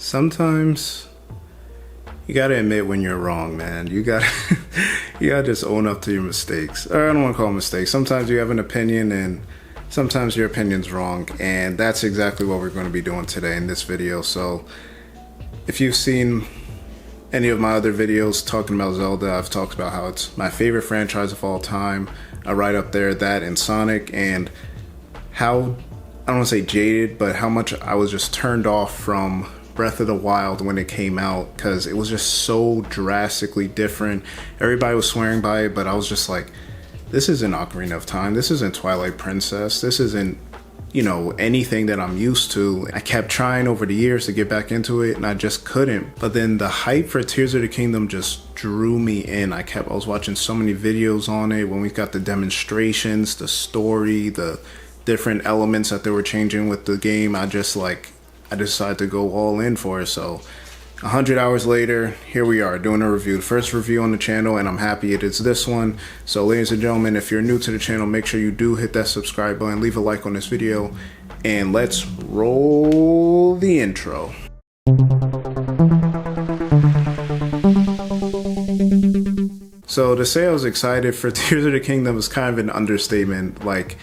Sometimes you gotta admit when you're wrong, man. You gotta you gotta just own up to your mistakes. Or I don't want to call them mistakes. Sometimes you have an opinion and sometimes your opinion's wrong, and that's exactly what we're going to be doing today in this video. So if you've seen any of my other videos talking about Zelda, I've talked about how it's my favorite franchise of all time. Right up there, that and Sonic, and how, I don't want to say jaded, but how much I was just turned off from Breath of the Wild when it came out, because it was just so drastically different. Everybody was swearing by it, but I was just like, this isn't Ocarina of Time, this isn't Twilight Princess, this isn't, you know, anything that I'm used to. I kept trying over the years to get back into it and I just couldn't. But then the hype for Tears of the Kingdom just drew me in. I was watching so many videos on it when we got the demonstrations, the story, the different elements that they were changing with the game. I decided to go all in for it. So 100 hours later, here we are doing a review, the first review on the channel, and I'm happy it is this one. So ladies and gentlemen, if you're new to the channel, make sure you do hit that subscribe button, leave a like on this video, and let's roll the intro. So to say I was excited for Tears of the Kingdom is kind of an understatement. Like,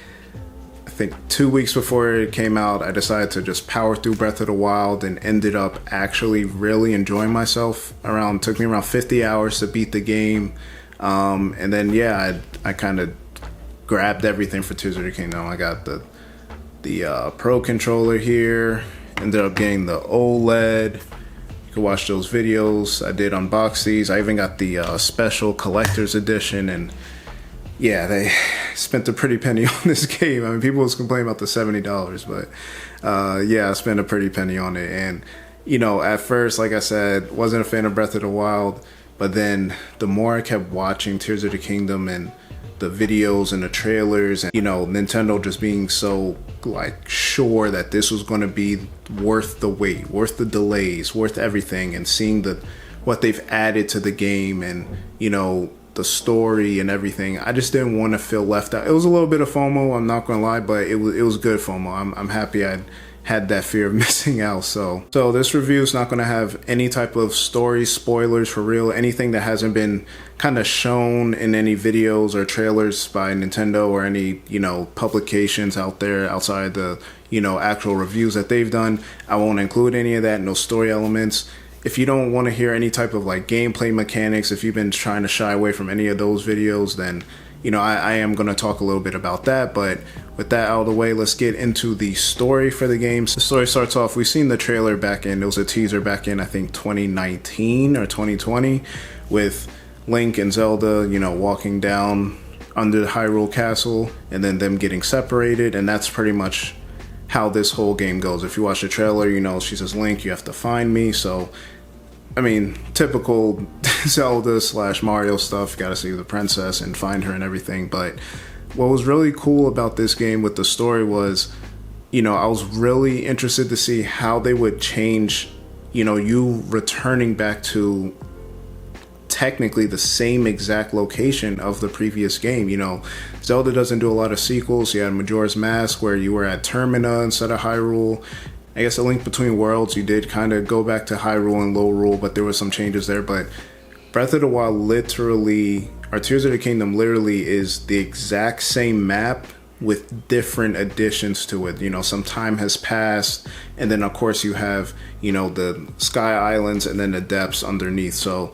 I think 2 weeks before it came out, I decided to just power through Breath of the Wild and ended up actually really enjoying myself. Took me around 50 hours to beat the game. And then, yeah, I kind of grabbed everything for Tears of the Kingdom. I got the Pro controller here, ended up getting the OLED. You can watch those videos. I did unbox these. I even got the special collector's edition, and yeah, they spent a pretty penny on this game. I mean, people was complaining about the $70, but yeah, I spent a pretty penny on it. And, you know, at first, like I said, wasn't a fan of Breath of the Wild, but then the more I kept watching Tears of the Kingdom and the videos and the trailers, and, you know, Nintendo just being so, like, sure that this was going to be worth the wait, worth the delays, worth everything, and seeing what they've added to the game and, you know, the story and everything, I just didn't want to feel left out. It was a little bit of FOMO, I'm not gonna lie, but it was good FOMO. I'm happy I had that fear of missing out. So this review is not gonna have any type of story spoilers for real, anything that hasn't been kind of shown in any videos or trailers by Nintendo or any, you know, publications out there outside the, you know, actual reviews that they've done. I won't include any of that, no story elements. If you don't want to hear any type of like gameplay mechanics, if you've been trying to shy away from any of those videos, then, you know, I am going to talk a little bit about that. But with that out of the way, let's get into the story for the game. So the story starts off, we've seen the trailer back in, it was a teaser back in, I think 2019 or 2020, with Link and Zelda, you know, walking down under the Hyrule Castle and then them getting separated. And that's pretty much how this whole game goes. If you watch the trailer, you know, she says, Link, you have to find me. So I mean, typical Zelda / Mario stuff, gotta save the princess and find her and everything. But what was really cool about this game with the story was, you know, I was really interested to see how they would change, you know, you returning back to technically the same exact location of the previous game. You know, Zelda doesn't do a lot of sequels. You had Majora's Mask where you were at Termina instead of Hyrule. I guess A Link Between Worlds, you did kind of go back to Hyrule and Lorule, but there were some changes there. But Breath of the Wild literally, or Tears of the Kingdom literally is the exact same map with different additions to it. You know, some time has passed, and then of course you have, you know, the Sky Islands and then the depths underneath. So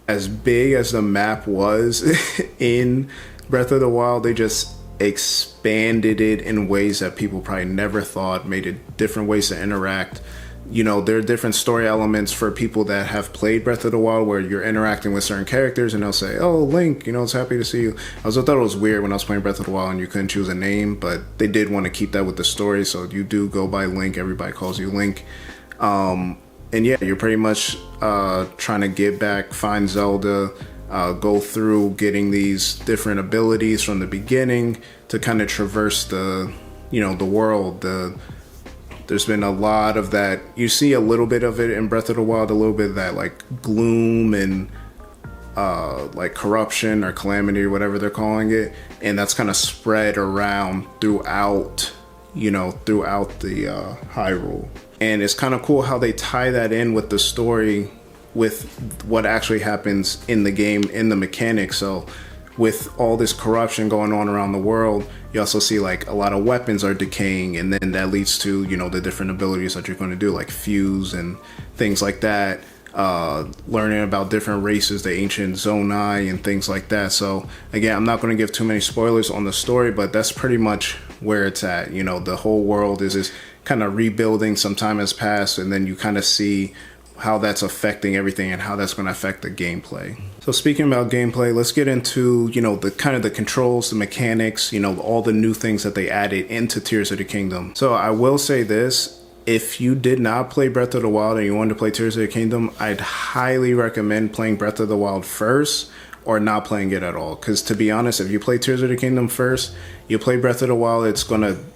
as big as the map was in Breath of the Wild, they just expanded it in ways that people probably never thought, made it different ways to interact. You know, there are different story elements for people that have played Breath of the Wild where you're interacting with certain characters and they'll say, oh, Link, you know, it's happy to see you. I also thought it was weird when I was playing Breath of the Wild and you couldn't choose a name, but they did want to keep that with the story, so you do go by Link, everybody calls you Link. And yeah, you're pretty much trying to get back, find Zelda, go through getting these different abilities from the beginning to kind of traverse the, you know, the world. There's been a lot of that. You see a little bit of it in Breath of the Wild, a little bit of that like gloom and like corruption or calamity or whatever they're calling it, and that's kind of spread around throughout, you know, throughout the Hyrule. And it's kind of cool how they tie that in with the story, with what actually happens in the game, in the mechanics. So with all this corruption going on around the world, you also see like a lot of weapons are decaying, and then that leads to, you know, the different abilities that you're going to do, like fuse and things like that. Learning about different races, the ancient Zonai and things like that. So again, I'm not going to give too many spoilers on the story, but that's pretty much where it's at. You know, the whole world is kind of rebuilding. Some time has passed, and then you kind of see how that's affecting everything and how that's going to affect the gameplay. So speaking about gameplay, let's get into, you know, the kind of the controls, the mechanics, you know, all the new things that they added into Tears of the Kingdom. So I will say this: if you did not play Breath of the Wild and you wanted to play Tears of the Kingdom, I'd highly recommend playing Breath of the Wild first, or not playing it at all. Because to be honest, if you play Tears of the Kingdom first, you play Breath of the Wild,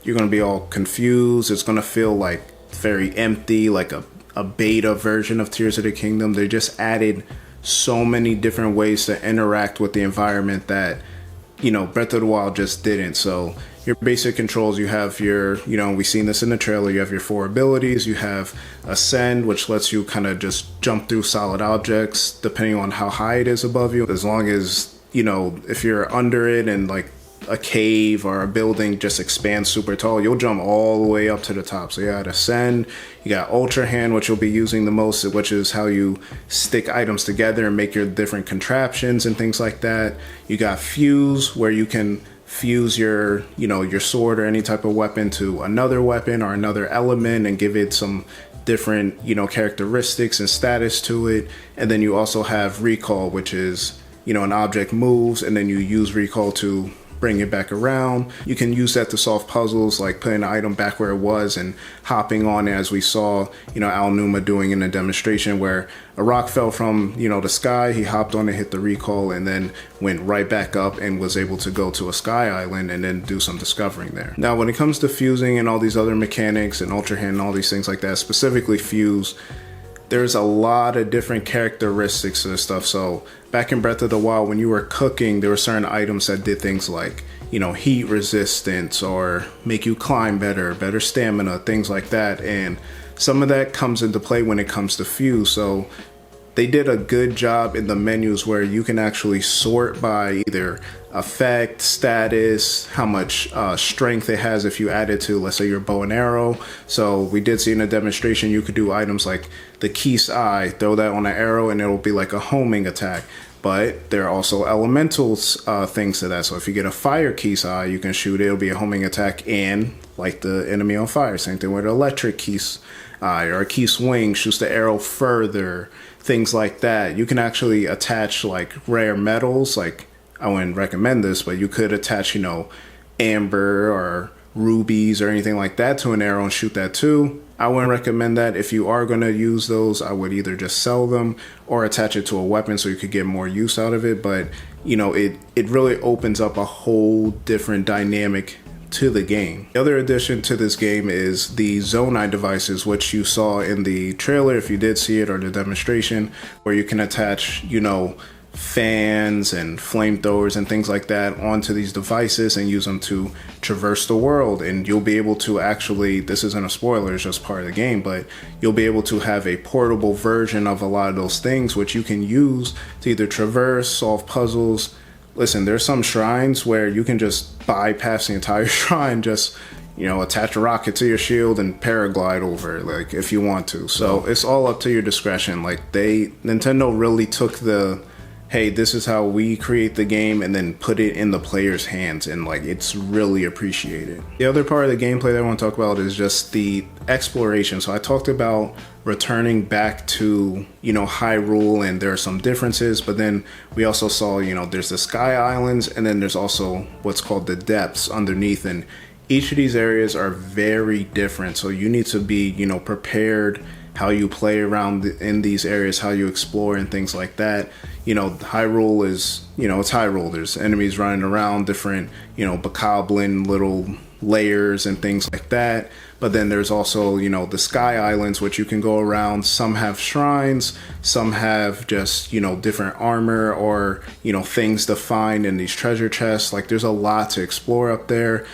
you're gonna be all confused. It's gonna feel like very empty, like a beta version of Tears of the Kingdom. They just added so many different ways to interact with the environment that, you know, Breath of the Wild just didn't. So your basic controls, you have your, you know, we've seen this in the trailer, you have your 4 abilities. You have Ascend, which lets you kind of just jump through solid objects depending on how high it is above you. As long as, you know, if you're under it and like a cave or a building just expands super tall, you'll jump all the way up to the top. So you got Ascend, you got Ultra Hand, which you'll be using the most, which is how you stick items together and make your different contraptions and things like that. You got Fuse, where you can fuse your, you know, your sword or any type of weapon to another weapon or another element and give it some different, you know, characteristics and status to it. And then you also have Recall, which is, you know, an object moves and then you use Recall to bring it back around. You can use that to solve puzzles, like putting the item back where it was and hopping on it, as we saw, you know, Al Numa doing in a demonstration where a rock fell from, you know, the sky. He hopped on it, hit the recall, and then went right back up and was able to go to a sky island and then do some discovering there. Now, when it comes to fusing and all these other mechanics and Ultra Hand and all these things like that, specifically Fuse, there's a lot of different characteristics to this stuff. So back in Breath of the Wild, when you were cooking, there were certain items that did things like, you know, heat resistance or make you climb better stamina, things like that. And some of that comes into play when it comes to Fuse. So they did a good job in the menus where you can actually sort by either effect, status, how much strength it has if you add it to, let's say, your bow and arrow. So we did see in a demonstration you could do items like the Keese Eye, throw that on an arrow and it'll be like a homing attack. But there are also elementals things to that. So if you get a fire Keese Eye, you can shoot it, it'll be a homing attack and light the enemy on fire. Same thing with electric Keese Eye, or a Keese Wing shoots the arrow further, things like that. You can actually attach like rare metals, like I wouldn't recommend this, but you could attach, you know, amber or rubies or anything like that to an arrow and shoot that too. I wouldn't recommend that. If you are going to use those, I would either just sell them or attach it to a weapon so you could get more use out of it. But, you know, it really opens up a whole different dynamic to the game. The other addition to this game is the Zonai devices, which you saw in the trailer, if you did see it, or the demonstration, where you can attach, you know, fans and flamethrowers and things like that onto these devices and use them to traverse the world. And you'll be able to actually, this isn't a spoiler, it's just part of the game, but you'll be able to have a portable version of a lot of those things, which you can use to either traverse, solve puzzles. Listen, there's some shrines where you can just bypass the entire shrine, just, you know, attach a rocket to your shield and paraglide over it, like, if you want to. So it's all up to your discretion. Like, Nintendo really took the, hey, this is how we create the game, and then put it in the player's hands, and like, it's really appreciated. The other part of the gameplay that I want to talk about is just the exploration. So I talked about returning back to, you know, Hyrule, and there are some differences, but then we also saw, you know, there's the Sky Islands, and then there's also what's called the depths underneath, and each of these areas are very different. So you need to be, you know, prepared how you play around in these areas, how you explore and things like that. You know, Hyrule is, you know, it's Hyrule. There's enemies running around, different, you know, bokoblin little layers and things like that. But then there's also, you know, the Sky Islands, which you can go around. Some have shrines, some have just, you know, different armor or, you know, things to find in these treasure chests. Like, there's a lot to explore up there.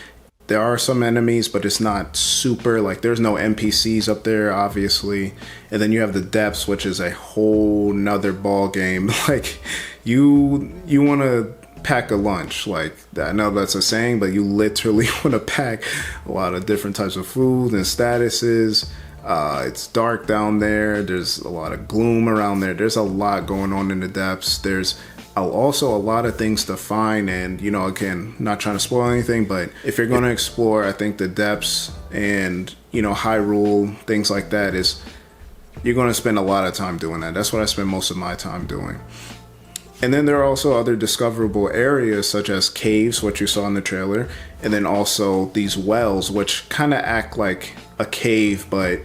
There are some enemies, but it's not super, like there's no NPCs up there, obviously. And then you have the depths, which is a whole nother ball game. Like you want to pack a lunch. Like, I know that's a saying, but you literally want to pack a lot of different types of food and statuses. It's dark down there. There's a lot of gloom around there. There's a lot going on in the depths. There's also a lot of things to find, and you know, again, not trying to spoil anything, but if you're going to explore, I think the depths and, you know, Hyrule, things like that, is you're going to spend a lot of time doing that. That's what I spend most of my time doing. And then there are also other discoverable areas such as caves, which you saw in the trailer, and then also these wells, which kind of act like a cave, but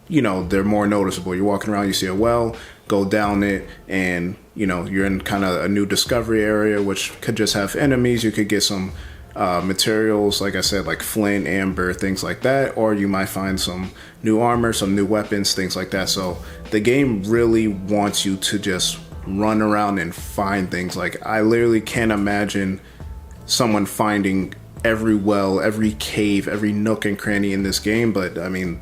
you know, they're more noticeable. You're walking around, you see a well, go down it, and you know, you're in kind of a new discovery area, which could just have enemies. You could get some materials, like I said, like flint, amber, things like that, or you might find some new armor, some new weapons, things like that. So the game really wants you to just run around and find things. Like, I literally can't imagine someone finding every well, every cave, every nook and cranny in this game. But I mean,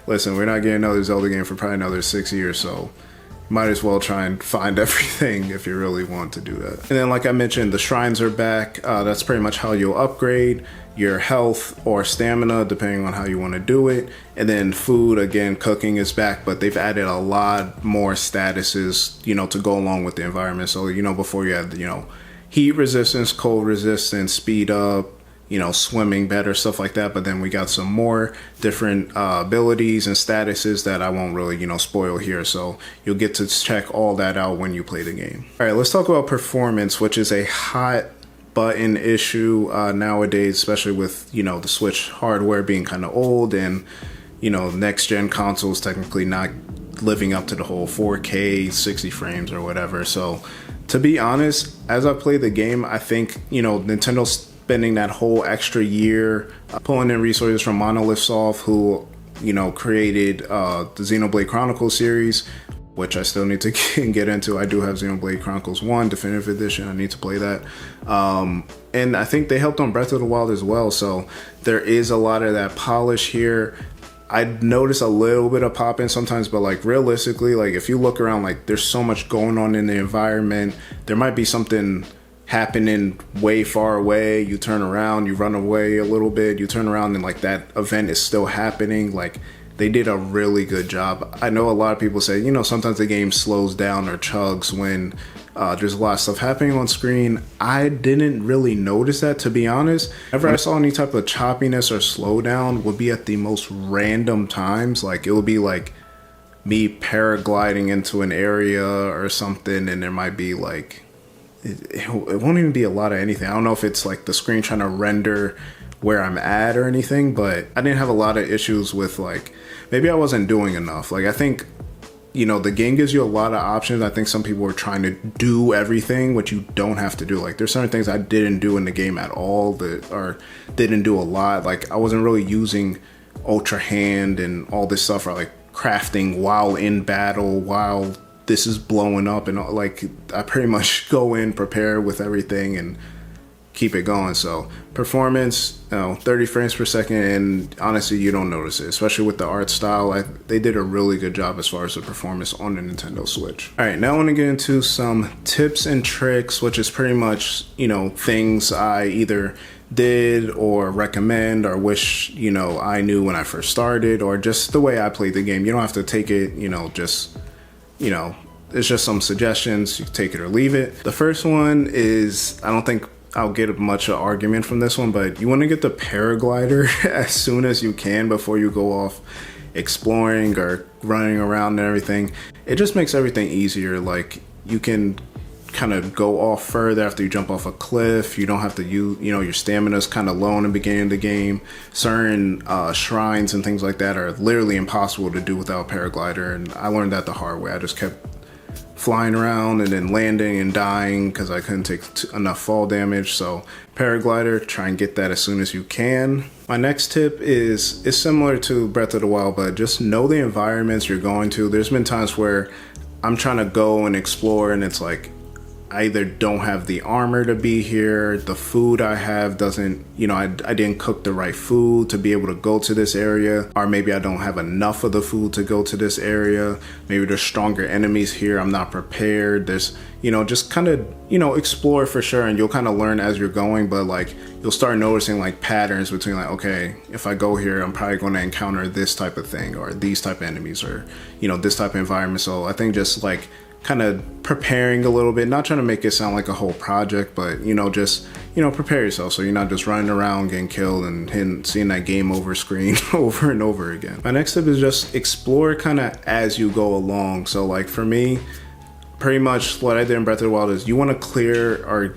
listen, we're not getting another Zelda game for probably another 6 years, so might as well try and find everything if you really want to do that. And then, like I mentioned, the shrines are back. That's pretty much how you'll upgrade your health or stamina, depending on how you want to do it. And then food, again, cooking is back, but they've added a lot more statuses, you know, to go along with the environment. So, you know, before you had, you know, heat resistance, cold resistance, speed up, you know, swimming better, stuff like that. But then we got some more different abilities and statuses that I won't really, you know, spoil here. So you'll get to check all that out when you play the game. All right, let's talk about performance, which is a hot button issue nowadays, especially with, you know, the Switch hardware being kind of old, and, you know, next gen consoles technically not living up to the whole 4K 60 frames or whatever. So to be honest, as I play the game, I think, you know, Nintendo's spending that whole extra year pulling in resources from Monolith Soft, who, you know, created the Xenoblade Chronicles series, which I still need to get into. I do have Xenoblade Chronicles 1 Definitive Edition. I need to play that. And I think they helped on Breath of the Wild as well. So there is a lot of that polish here. I notice a little bit of pop in sometimes, but like realistically, like if you look around, like there's so much going on in the environment. There might be something happening way far away. You turn around, you run away a little bit, you turn around, and like that event is still happening. Like, they did a really good job. I know a lot of people say, you know, sometimes the game slows down or chugs when there's a lot of stuff happening on screen. I didn't really notice that, to be honest. Whenever I saw any type of choppiness or slowdown would be at the most random times. Like, it would be like me paragliding into an area or something, and there might be like, it won't even be a lot of anything. I don't know if it's like the screen trying to render where I'm at or anything, but I didn't have a lot of issues with, like, maybe I wasn't doing enough. Like, I think, you know, the game gives you a lot of options. I think some people are trying to do everything, which you don't have to do. Like, there's certain things I didn't do in the game at all, or didn't do a lot. Like, I wasn't really using Ultra Hand and all this stuff, or like crafting while in battle, while this is blowing up, and like, I pretty much go in prepared with everything and keep it going. So performance, you know, 30 frames per second, and honestly, you don't notice it, especially with the art style. They did a really good job as far as the performance on the Nintendo Switch. All right, now I want to get into some tips and tricks, which is pretty much, you know, things I either did or recommend or wish, you know, I knew when I first started, or just the way I played the game. You don't have to take it, you know, just, you know, it's just some suggestions. You can take it or leave it. The first one is, I don't think I'll get much of an argument from this one, but you want to get the paraglider as soon as you can before you go off exploring or running around and everything. It just makes everything easier. Like, you can kind of go off further after you jump off a cliff. You don't have to use, you know, your stamina's kind of low in the beginning of the game. Certain shrines and things like that are literally impossible to do without a paraglider, and I learned that the hard way. I just kept flying around and then landing and dying because I couldn't take enough fall damage. So paraglider, try and get that as soon as you can. My next tip is similar to Breath of the Wild, but just know the environments you're going to. There's been times where I'm trying to go and explore, and it's like I either don't have the armor to be here, the food I have doesn't, I didn't cook the right food to be able to go to this area, or maybe I don't have enough of the food to go to this area. Maybe there's stronger enemies here, I'm not prepared. There's, just kind of, explore for sure, and you'll kind of learn as you're going, but like you'll start noticing like patterns between like, okay, if I go here, I'm probably going to encounter this type of thing or these type of enemies or, this type of environment. So I think just like kind of preparing a little bit, not trying to make it sound like a whole project, but just prepare yourself so you're not just running around getting killed and seeing that game over screen over and over again. My next tip is just explore kind of as you go along. So like for me, pretty much what I did in Breath of the Wild is you want to clear or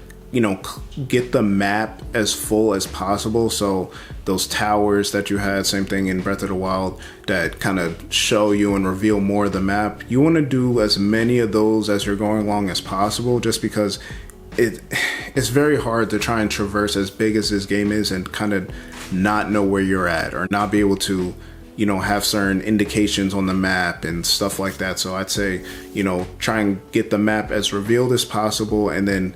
get the map as full as possible. So those towers that you had, same thing in Breath of the Wild, that kind of show you and reveal more of the map. You want to do as many of those as you're going along as possible, just because it's very hard to try and traverse as big as this game is and kind of not know where you're at or not be able to have certain indications on the map and stuff like that. So I'd say, try and get the map as revealed as possible, and then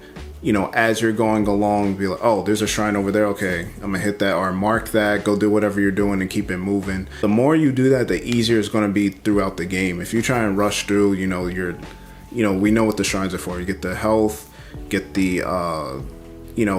as you're going along, be like, oh, there's a shrine over there. Okay, I'm gonna hit that or mark that, go do whatever you're doing and keep it moving. The more you do that, the easier it's gonna be throughout the game. If you try and rush through, we know what the shrines are for. You get the health, get the,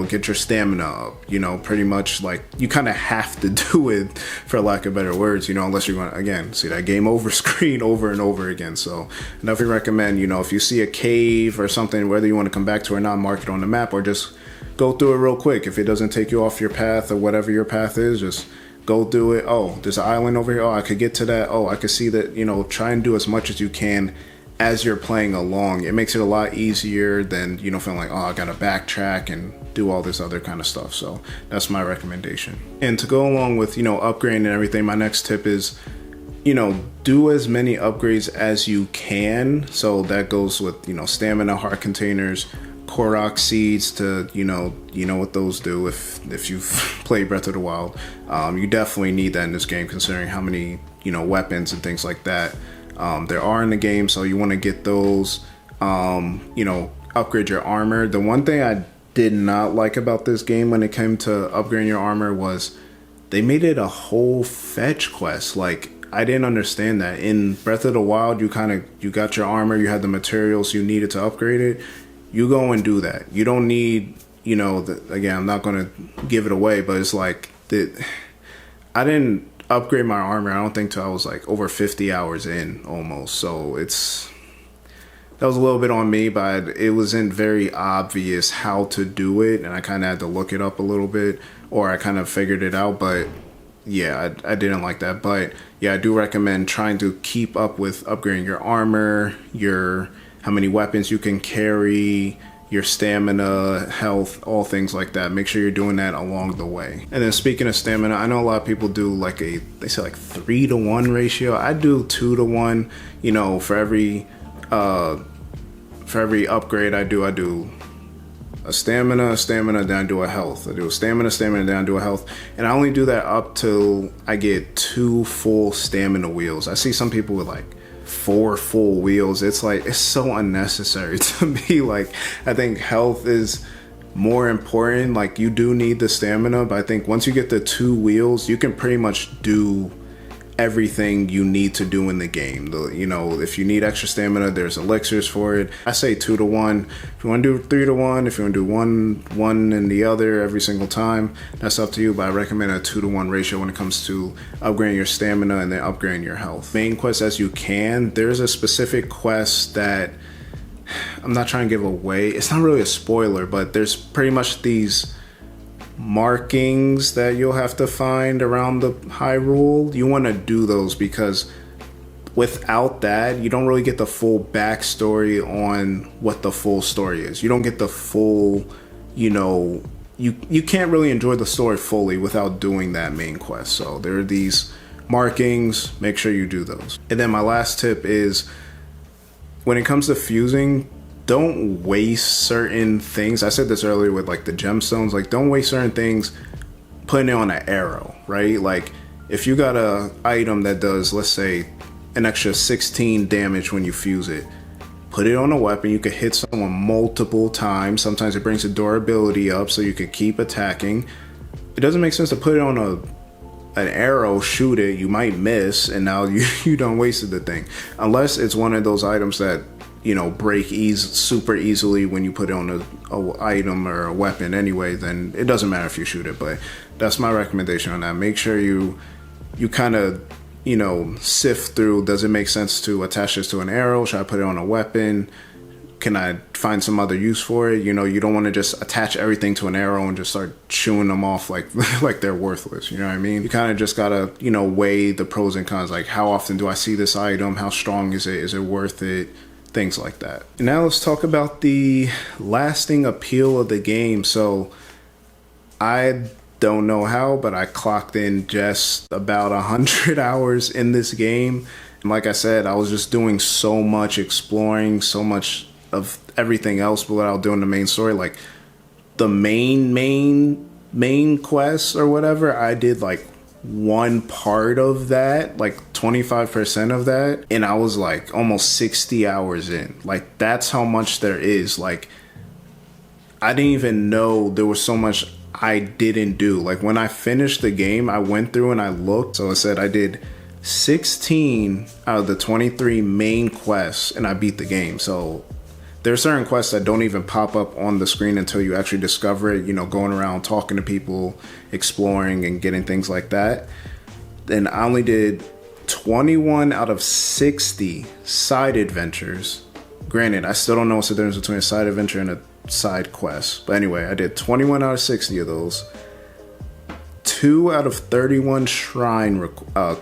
get your stamina up, pretty much like you kind of have to do it, for lack of better words, unless you're going to, again, see that game over screen over and over again. So I definitely recommend, if you see a cave or something, whether you want to come back to or not, mark it on the map or just go through it real quick. If it doesn't take you off your path or whatever your path is, just go do it. Oh, there's an island over here. Oh, I could get to that. Oh, I could see that, try and do as much as you can as you're playing along. It makes it a lot easier than, feeling like, oh, I gotta backtrack and do all this other kind of stuff. So that's my recommendation. And to go along with, upgrading and everything, my next tip is, do as many upgrades as you can. So that goes with, stamina, heart containers, Korok seeds to, you know what those do if you've played Breath of the Wild. You definitely need that in this game, considering how many, weapons and things like that there are in the game. So you want to get those, upgrade your armor. The one thing I did not like about this game when it came to upgrading your armor was they made it a whole fetch quest. Like, I didn't understand that. In Breath of the Wild, you got your armor, you had the materials you needed to upgrade it. You go and do that. You don't need, again, I'm not going to give it away, but it's like, I didn't upgrade my armor, I don't think, till I was like over 50 hours in almost. So that was a little bit on me, but it wasn't very obvious how to do it, and I kind of had to look it up a little bit, or I kind of figured it out. But yeah, I didn't like that. But yeah, I do recommend trying to keep up with upgrading your armor, how many weapons you can carry, your stamina, health, all things like that. Make sure you're doing that along the way. And then speaking of stamina, I know a lot of people do they say 3-to-1 ratio. I do 2-to-1. For every upgrade I do a stamina, then I do a health. I do a stamina, then I do a health. And I only do that up till I get 2 full stamina wheels. I see some people with 4 full wheels. It's so unnecessary to me. I think health is more important. You do need the stamina, but I think once you get the 2 wheels, you can pretty much do everything you need to do in the game. If you need extra stamina, there's elixirs for it. I say 2-to-1. If you want to do 3-to-1, if you want to do one and the other every single time, that's up to you, but I recommend a 2-to-1 ratio when it comes to upgrading your stamina and then upgrading your health. Main quest as you can. There's a specific quest that I'm not trying to give away. It's not really a spoiler, but there's pretty much these markings that you'll have to find around the Hyrule. You want to do those, because without that, you don't really get the full backstory on what the full story is. You don't get the full, you can't really enjoy the story fully without doing that main quest. So there are these markings, make sure you do those. And then my last tip is, when it comes to fusing, don't waste certain things. I said this earlier with the gemstones. Don't waste certain things putting it on an arrow, right? If you got a item that does, let's say, an extra 16 damage when you fuse it, put it on a weapon. You could hit someone multiple times. Sometimes it brings the durability up so you could keep attacking. It doesn't make sense to put it on an arrow, shoot it, you might miss, and now you done wasted the thing. Unless it's one of those items that, you know, break super easily when you put it on a item or a weapon anyway, then it doesn't matter if you shoot it. But that's my recommendation on that. Make sure you kind of, you know, sift through, does it make sense to attach this to an arrow? Should I put it on a weapon? Can I find some other use for it? You know, you don't want to just attach everything to an arrow and just start chewing them off like like they're worthless. You know what I mean? You kind of just gotta, you know, weigh the pros and cons. Like, how often do I see this item? How strong is it? Is it worth it? Things like that. Now let's talk about the lasting appeal of the game. So I don't know how, but I clocked in just about 100 hours in this game. And like I said, I was just doing so much exploring, so much of everything else without doing the main story. Like the main quest or whatever, I did like one part of that, like 25% of that, and I was like almost 60 hours in. Like, that's how much there is. Like, I didn't even know there was so much I didn't do. Like, when I finished the game, I went through and I looked. So I said I did 16 out of the 23 main quests and I beat the game. So there are certain quests that don't even pop up on the screen until you actually discover it, you know, going around talking to people, exploring and getting things like that. Then I only did 21 out of 60 side adventures. Granted, I still don't know what's the difference between a side adventure and a side quest. But anyway, I did 21 out of 60 of those. 2 out of 31 shrine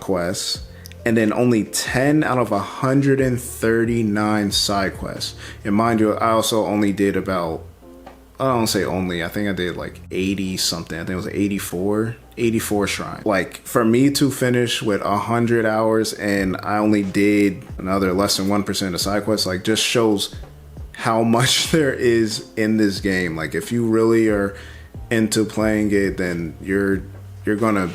quests. And then only 10 out of 139 side quests. And mind you, I also only did about, I don't say only, I think I did like 80 something. I think it was 84 shrines. Like, for me to finish with 100 hours and I only did another less than 1% of side quests, like, just shows how much there is in this game. Like, if you really are into playing it, then you're gonna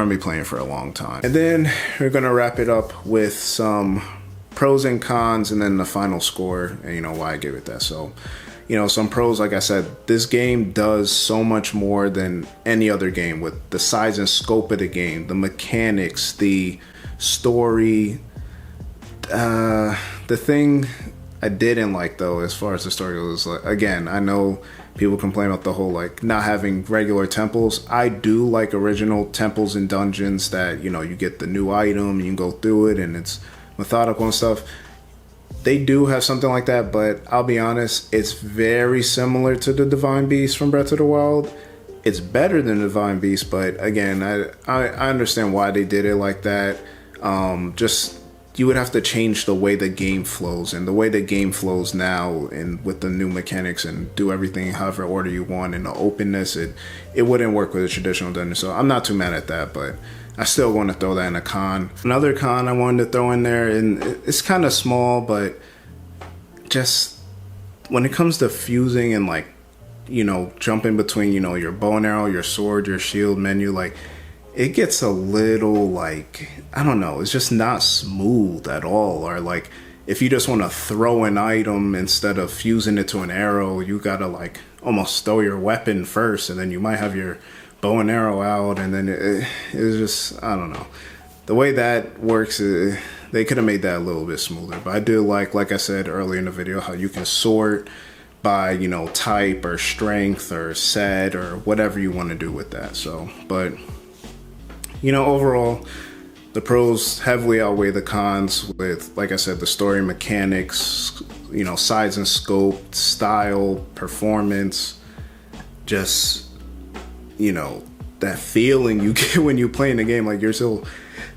be playing for a long time. And then we're gonna wrap it up with some pros and cons and then the final score and, you know, why I give it that. So, you know, some pros, like I said, this game does so much more than any other game with the size and scope of the game, the mechanics, the story. The thing I didn't like, though, as far as the story goes, like, again, I know people complain about the whole, like, not having regular temples. I do like original temples and dungeons that, you know, you get the new item, you can go through it, and it's methodical and stuff. They do have something like that, but I'll be honest, it's very similar to the Divine Beast from Breath of the Wild. It's better than Divine Beast, but again, I understand why they did it like that. Just, you would have to change the way the game flows, and the way the game flows now, and with the new mechanics, and do everything however order you want, and the openness, it wouldn't work with a traditional dungeon. So I'm not too mad at that, but I still want to throw that in a con. Another con I wanted to throw in there, and it's kind of small, but just when it comes to fusing and, like, you know, jumping between, you know, your bow and arrow, your sword, your shield menu, like, it gets a little, like, I don't know, it's just not smooth at all. Or, like, if you just want to throw an item instead of fusing it to an arrow, you gotta, like, almost throw your weapon first, and then you might have your bow and arrow out, and then it's just, I don't know. The way that works, they could have made that a little bit smoother. But I do like I said earlier in the video, how you can sort by, you know, type or strength or set or whatever you want to do with that. So, but, you know, overall, the pros heavily outweigh the cons with, like I said, the story mechanics, you know, size and scope, style, performance, just, you know, that feeling you get when you play in the game, like, you're so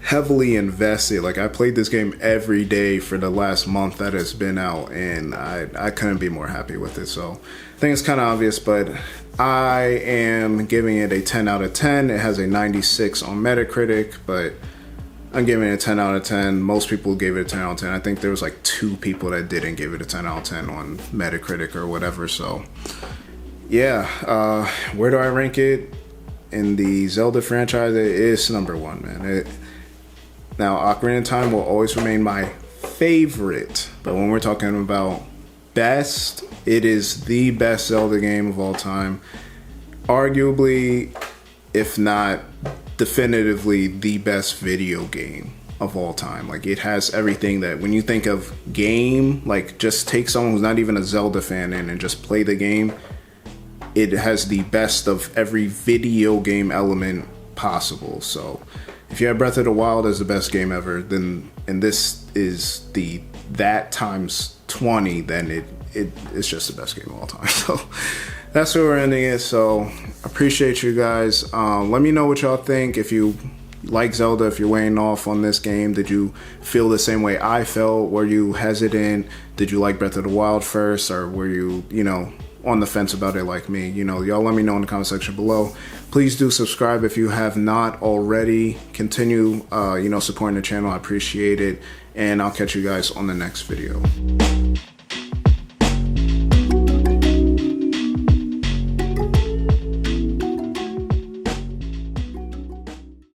heavily invested. Like, I played this game every day for the last month that it's been out, and I couldn't be more happy with it. So I think it's kind of obvious, but I am giving it a 10 out of 10. It has a 96 on Metacritic, but I'm giving it a 10 out of 10. Most people gave it a 10 out of 10. I think there was like 2 people that didn't give it a 10 out of 10 on Metacritic or whatever. So yeah, where do I rank it in the Zelda franchise? It is number 1, man. Now, Ocarina of Time will always remain my favorite, but when we're talking about best, it is the best Zelda game of all time. Arguably, if not definitively, the best video game of all time. Like, it has everything that when you think of game, like, just take someone who's not even a Zelda fan in and just play the game. It has the best of every video game element possible. So if you have Breath of the Wild as the best game ever, then, and this is that times 20, then it's just the best game of all time. So that's where we're ending it. So appreciate you guys. Let me know what y'all think. If you like Zelda, if you're weighing off on this game, did you feel the same way I felt? Were you hesitant? Did you like Breath of the Wild first, or were you, on the fence about it like me? Y'all let me know in the comment section below. Please do subscribe if you have not already. Continue, supporting the channel. I appreciate it. And I'll catch you guys on the next video.